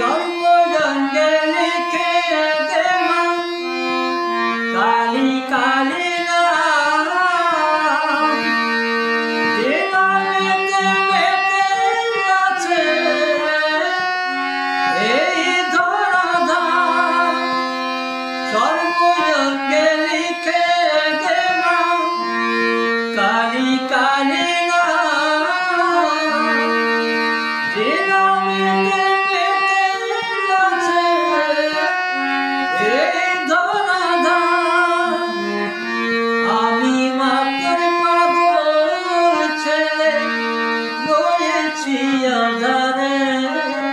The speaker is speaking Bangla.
সর্বজনকে লিখে দে মা কালী কালী নাম যে নামেতে মেতে আছে এই ধরাধাম সর্বজনকে লিখে দে মা কালী কালী নাম যে নামেতে আধারে